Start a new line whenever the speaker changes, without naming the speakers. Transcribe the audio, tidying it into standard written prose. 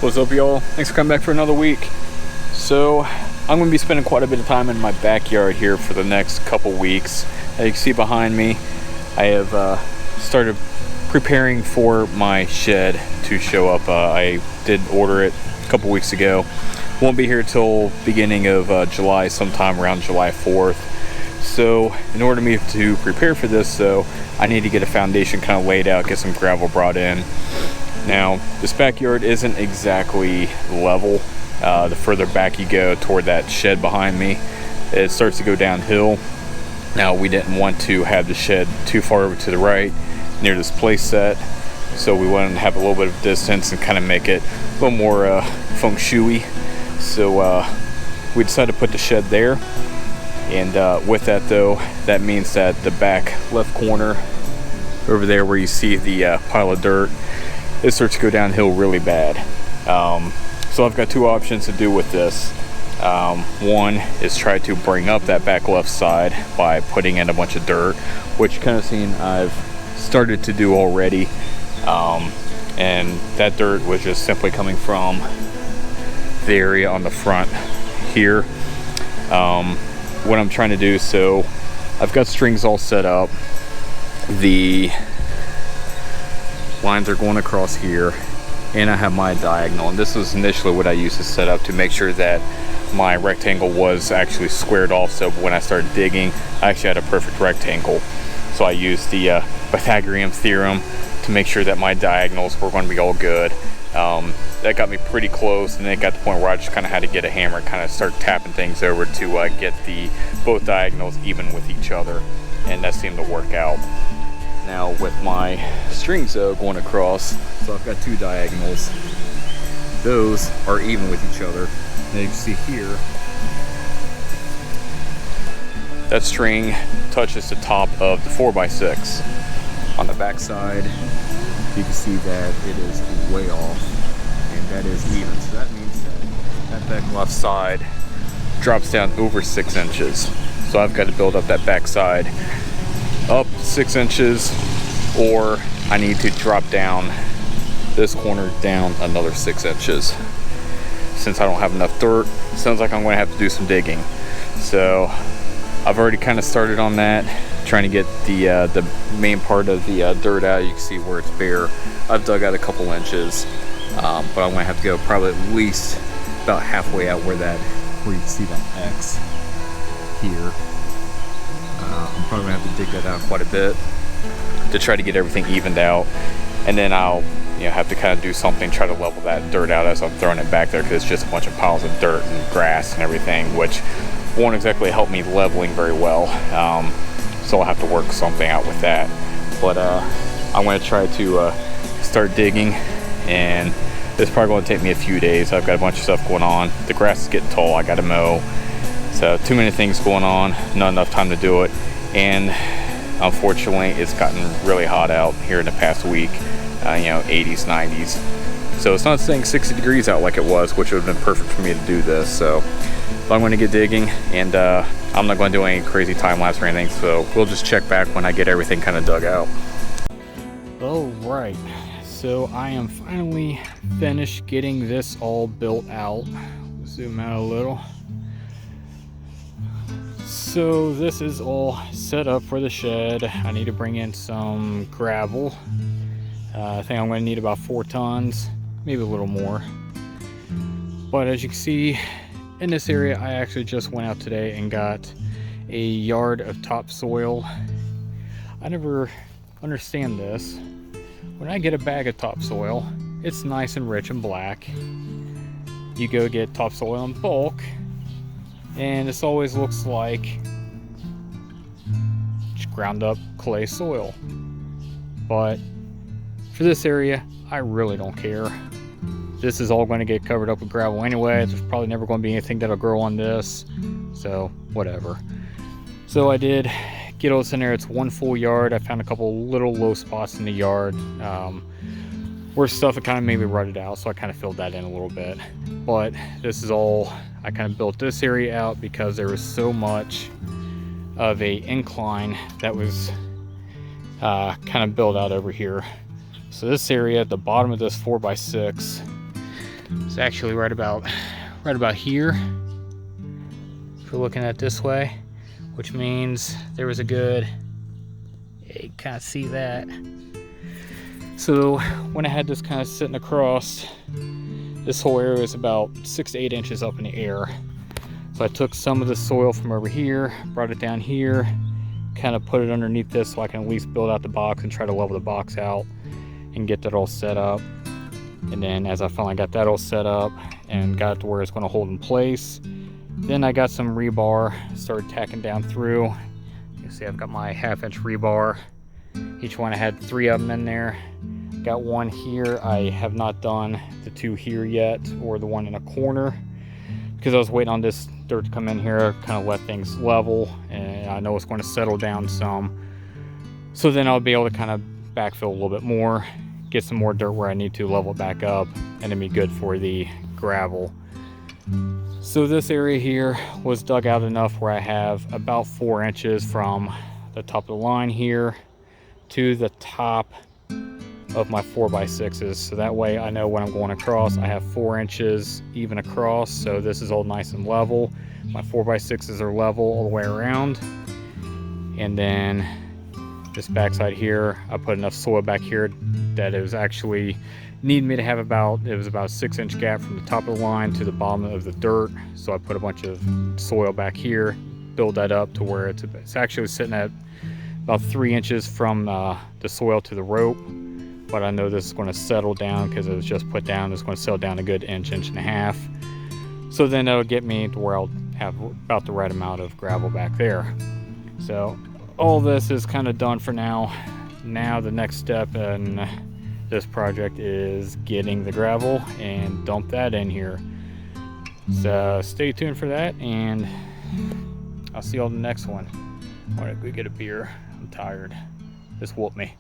What's up, y'all? Thanks for coming back for another week. So I'm going to be spending quite a bit of time in my backyard here for the next couple weeks. As you can see behind me, I have started preparing for my shed to show up. I did order it a couple weeks ago. Won't be here till beginning of July, sometime around July 4th. So in order for me to prepare for this, though, I need to get a foundation kind of laid out, get some gravel brought in. Now, this backyard isn't exactly level. The further back you go toward that shed behind me, it starts to go downhill. Now, we didn't want to have the shed too far over to the right near this place set, so we wanted to have a little bit of distance and kind of make it a little more feng shui. So we decided to put the shed there. And with that, though, that means that the back left corner over there where you see the pile of dirt, it starts to go downhill really bad. So I've got two options to do with this. One is try to bring up that back left side by putting in a bunch of dirt, which you kind of seen I've started to do already. And that dirt was just simply coming from the area on the front here. What I'm trying to do, so I've got strings all set up. The lines are going across here, and I have my diagonal, and this was initially what I used to set up to make sure that my rectangle was actually squared off, so when I started digging I actually had a perfect rectangle. So I used the Pythagorean theorem to make sure that my diagonals were going to be all good. That got me pretty close, and then it got to the point where I just kind of had to get a hammer and kind of start tapping things over to get both diagonals even with each other, and that seemed to work out. Now with my strings though going across, so I've got two diagonals. Those are even with each other. And you can see here, that string touches the top of the 4x6. On the back side, you can see that it is way off, and that is even. So that means that back left side drops down over 6 inches. So I've got to build up that back side up 6 inches, or I need to drop down this corner down another 6 inches. Since I don't have enough dirt, it sounds like I'm going to have to do some digging. So I've already kind of started on that, trying to get the main part of the dirt out. You can see where it's bare. I've dug out a couple inches, but I'm going to have to go probably at least about halfway out where you can see that X here. I'm probably gonna have to dig that out quite a bit to try to get everything evened out, and then I'll have to kind of do something, try to level that dirt out as I'm throwing it back there, because it's just a bunch of piles of dirt and grass and everything, which won't exactly help me leveling very well. So I'll have to work something out with that. But I'm going to try to start digging, and it's probably going to take me a few days. I've got a bunch of stuff going on. The grass is getting tall. I got to mow. So too many things going on, not enough time to do it, and unfortunately it's gotten really hot out here in the past week, 80s, 90s. So it's not saying 60 degrees out like it was, which would have been perfect for me to do this. So I'm going to get digging, and I'm not going to do any crazy time lapse or anything, so we'll just check back when I get everything kind of dug out. All right, so I am finally finished getting this all built out. Zoom out a little. So this is all set up for the shed. I need to bring in some gravel. I think I'm going to need about 4 tons, maybe a little more. But as you can see, in this area, I actually just went out today and got a yard of topsoil. I never understand this. When I get a bag of topsoil, it's nice and rich and black. You go get topsoil in bulk, and this always looks like just ground up clay soil. But for this area, I really don't care. This is all going to get covered up with gravel anyway. There's probably never going to be anything that'll grow on this, so whatever. So I did get all this in there. It's one full yard. I found a couple little low spots in the yard where stuff had kind of maybe rutted out, so I kind of filled that in a little bit. But this is all, I kind of built this area out because there was so much of a incline that was kind of built out over here. So this area at the bottom of this 4x6,
It's actually right about here, if we're looking at it this way, which means there was a good, you kind of see that. So when I had this kind of sitting across, this whole area is about 6 to 8 inches up in the air. So I took some of the soil from over here, brought it down here, kind of put it underneath this so I can at least build out the box and try to level the box out and get that all set up. And then as I finally got that all set up and got it to where it's going to hold in place, then I got some rebar, started tacking down through. You see I've got my 1/2 inch rebar. Each one I had 3 of them in there. Got one here. I have not done the 2 here yet, or the one in a corner, because I was waiting on this dirt to come in here, kind of let things level, and I know it's going to settle down some. So then I'll be able to kind of backfill a little bit more, get some more dirt where I need to, level it back up, and then be good for the gravel. So this area here was dug out enough where I have about 4 inches from the top of the line here to the top of my 4x6s. So that way I know when I'm going across, I have 4 inches even across. So this is all nice and level. My 4x6s are level all the way around. And then this backside here, I put enough soil back here that it was actually needed me to have about a 6-inch gap from the top of the line to the bottom of the dirt. So I put a bunch of soil back here, build that up to where it's actually sitting at about 3 inches from the soil to the rope. But I know this is going to settle down because it was just put down. It's going to settle down a good inch and a half. So then that'll get me to where I'll have about the right amount of gravel back there. So all this is kind of done for now. Now the next step in this project is getting the gravel and dump that in here. So stay tuned for that, and I'll see you on the next one. All right, go get a beer. I'm tired. Just whoop me.